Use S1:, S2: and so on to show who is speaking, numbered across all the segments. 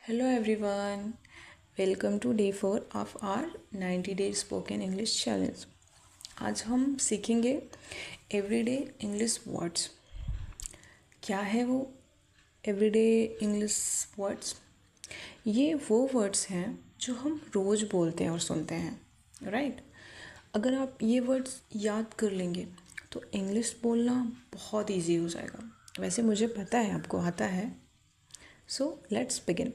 S1: Hello everyone, welcome to day 4 of our 90 days spoken English challenge. आज हम सीखेंगे everyday English words. क्या है वो एवरीडे इंग्लिश वर्ड्स? ये वो वर्ड्स हैं जो हम रोज़ बोलते हैं और सुनते हैं, राइट? अगर आप ये वर्ड्स याद कर लेंगे तो इंग्लिश बोलना बहुत इजी हो जाएगा. वैसे मुझे पता है आपको आता है. So let's begin.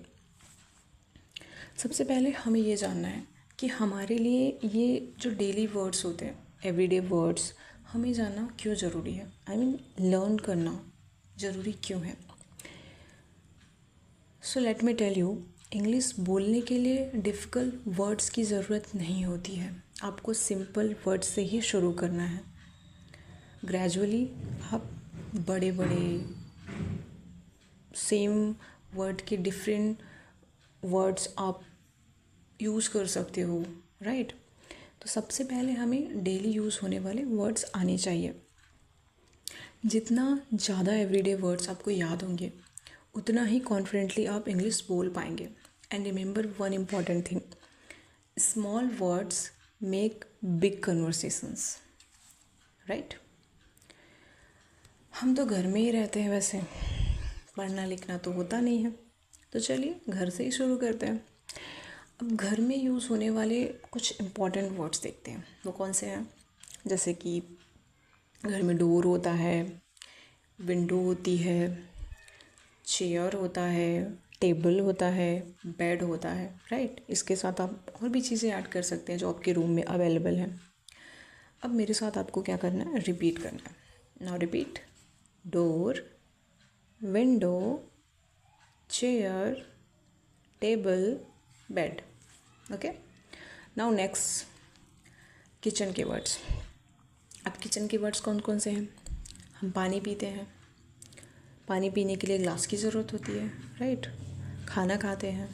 S1: सबसे पहले हमें ये जानना है कि हमारे लिए ये जो डेली वर्ड्स होते हैं, एवरीडे वर्ड्स, हमें जानना क्यों ज़रूरी है. आई मीन लर्न करना ज़रूरी क्यों है. So let me tell you, English बोलने के लिए डिफ़िकल्ट वर्ड्स की ज़रूरत नहीं होती है. आपको सिंपल वर्ड्स से ही शुरू करना है. ग्रेजुअली आप बड़े बड़े सेम वर्ड के डिफरेंट वर्ड्स आप यूज़ कर सकते हो, राइट? तो सबसे पहले हमें डेली यूज़ होने वाले वर्ड्स आने चाहिए. जितना ज़्यादा एवरीडे वर्ड्स आपको याद होंगे उतना ही कॉन्फिडेंटली आप इंग्लिश बोल पाएंगे. And remember one important thing, small words make big conversations, right? हम तो घर में ही रहते हैं, वैसे पढ़ना लिखना तो होता नहीं है, तो चलिए घर से ही शुरू करते हैं. अब घर में यूज़ होने वाले कुछ इम्पॉर्टेंट वर्ड्स देखते हैं. वो कौन से हैं? जैसे कि घर में डोर होता है, विंडो होती है, चेयर होता है, टेबल होता है, बेड होता है, राइट? इसके साथ आप और भी चीज़ें ऐड कर सकते हैं जो आपके रूम में अवेलेबल हैं. अब मेरे साथ आपको क्या करना है? रिपीट करना है. Now repeat. Door, window, chair, table, bed. Okay. Now next, kitchen के वर्ड्स. अब किचन के वर्ड्स कौन कौन से हैं? हम पानी पीते हैं, पानी पीने के लिए ग्लास की ज़रूरत होती है, राइट? खाना खाते हैं,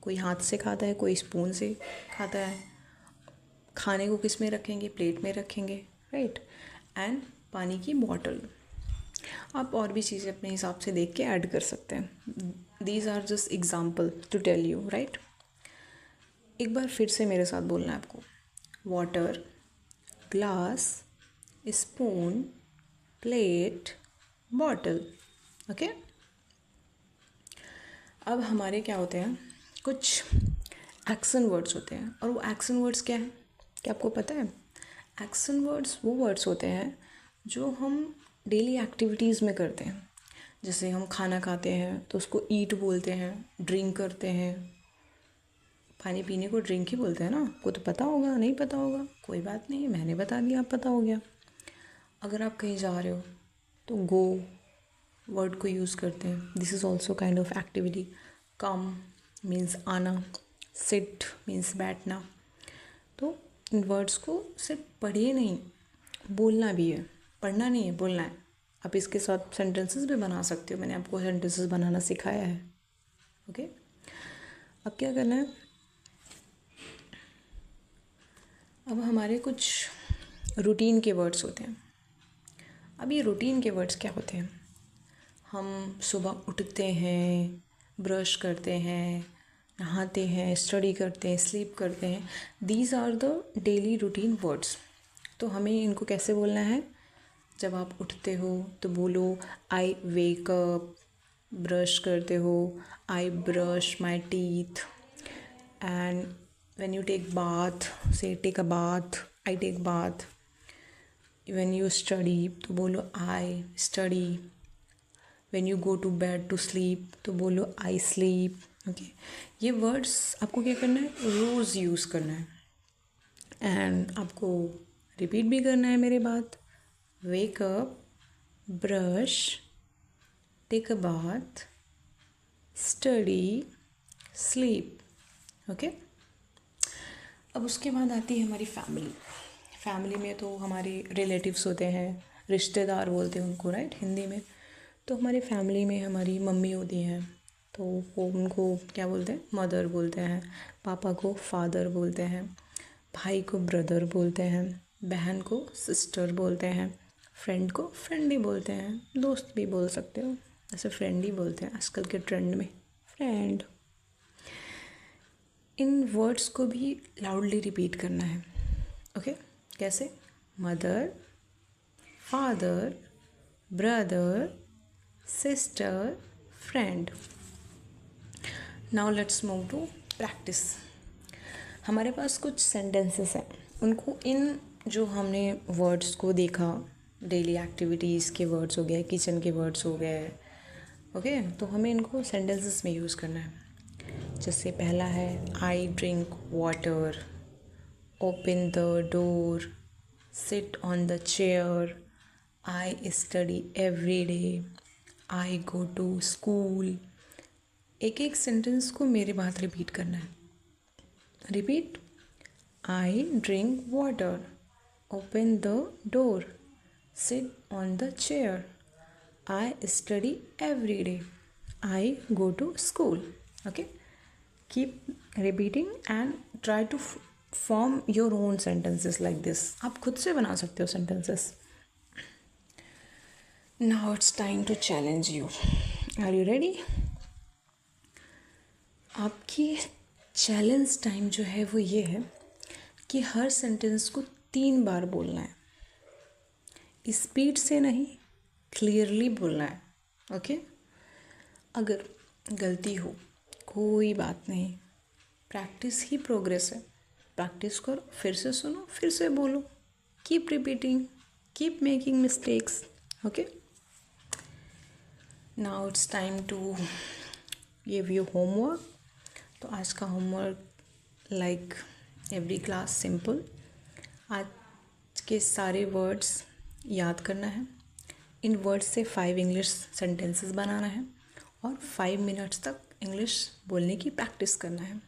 S1: कोई हाथ से खाता है, कोई स्पून से खाता है. खाने को किस में रखेंगे? प्लेट में रखेंगे, राइट? एंड पानी की बॉटल. आप और भी चीज़ें अपने हिसाब से देख के ऐड कर सकते हैं. These are just example to tell you, right? एक बार फिर से मेरे साथ बोलना है आपको. Water, glass, spoon, plate, bottle. Okay. अब हमारे क्या होते हैं? कुछ एक्शन वर्ड्स होते हैं. और वो एक्शन वर्ड्स क्या हैं? क्या आपको पता है? एक्शन वर्ड्स वो वर्ड्स होते हैं जो हम डेली एक्टिविटीज़ में करते हैं. जैसे हम खाना खाते हैं तो उसको ईट बोलते हैं, ड्रिंक करते हैं. पानी पीने को ड्रिंक ही बोलते हैं ना. आपको तो पता होगा, नहीं पता होगा कोई बात नहीं, मैंने बता दिया, आप पता हो गया. अगर आप कहीं जा रहे हो तो गो वर्ड को यूज़ करते हैं. This is also kind of activity. Come means आना, सिट मीन्स बैठना. तो इन वर्ड्स को सिर्फ पढ़िए नहीं, बोलना भी है. पढ़ना नहीं है, बोलना है. आप इसके साथ सेंटेंसेस भी बना सकते हो. मैंने आपको सेंटेंसेस बनाना सिखाया है. ओके. अब क्या करना है? अब हमारे कुछ रूटीन के वर्ड्स होते हैं. अब ये रूटीन के वर्ड्स क्या होते हैं? हम सुबह उठते हैं, ब्रश करते हैं, नहाते हैं, स्टडी करते हैं, स्लीप करते हैं. These are the daily routine words. तो हमें इनको कैसे बोलना है? जब आप उठते हो तो बोलो आई वेक अप. ब्रश करते हो, I brush my teeth. And when you take bath, say take a bath, I take bath. When you study तो बोलो I study. when you go to bed to sleep तो बोलो I sleep. ओके. ये words आपको क्या करना है? रोज़ use करना है. एंड आपको रिपीट भी करना है मेरे बात. Wake up, brush, take a bath, study, sleep. Okay. अब उसके बाद आती है हमारी फैमिली. फैमिली में तो हमारे रिलेटिव्स होते हैं, रिश्तेदार बोलते हैं उनको, राइट, हिंदी में. तो हमारी फैमिली में हमारी मम्मी होती हैं, तो वो उनको क्या बोलते हैं? मदर बोलते हैं. पापा को फादर बोलते हैं. भाई को ब्रदर बोलते हैं. बहन को सिस्टर बोलते हैं. फ्रेंड को फ्रेंड ही बोलते हैं. दोस्त भी बोल सकते हो, ऐसे फ्रेंड ही बोलते हैं आजकल के ट्रेंड में, फ्रेंड. इन वर्ड्स को भी लाउडली रिपीट करना है। ओके, कैसे? Mother, father, brother, sister, friend. Now let's move to practice. हमारे पास कुछ सेंटेंसेस हैं, उनको इन जो हमने वर्ड्स को देखा, डेली एक्टिविटीज़ के वर्ड्स हो गए, किचन के वर्ड्स हो गए, ओके, तो हमें इनको सेंटेंसेस में यूज़ करना है। जैसे पहला है I drink water, open the door, sit on the chair, I study every day, I go to school. एक एक सेंटेंस को मेरे बाद रिपीट करना है। Repeat. I drink water, open the door, sit on the chair, I study every day, I go to school. Okay, keep repeating and try to form your own sentences like this. आप खुद से बना सकते हो sentences. Now it's time to challenge you. Are you ready? आपकी challenge time जो है वो ये है कि हर सेंटेंस को 3 बार बोलना है। स्पीड से नहीं, क्लियरली बोलना है। ओके, अगर गलती हो कोई बात नहीं, प्रैक्टिस ही प्रोग्रेस है। प्रैक्टिस करो, फिर से सुनो, फिर से बोलो। Keep repeating, keep making mistakes. Okay, now it's time to give you homework. तो आज का homework like every class simple, आज के सारे वर्ड्स याद करना है। इन वर्ड्स से 5 इंग्लिश सेंटेंसेस बनाना है और 5 मिनट्स तक इंग्लिश बोलने की प्रैक्टिस करना है।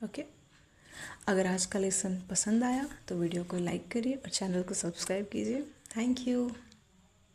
S1: ओके, अगर आज का लेसन पसंद आया तो वीडियो को लाइक करिए और चैनल को सब्सक्राइब कीजिए। Thank you.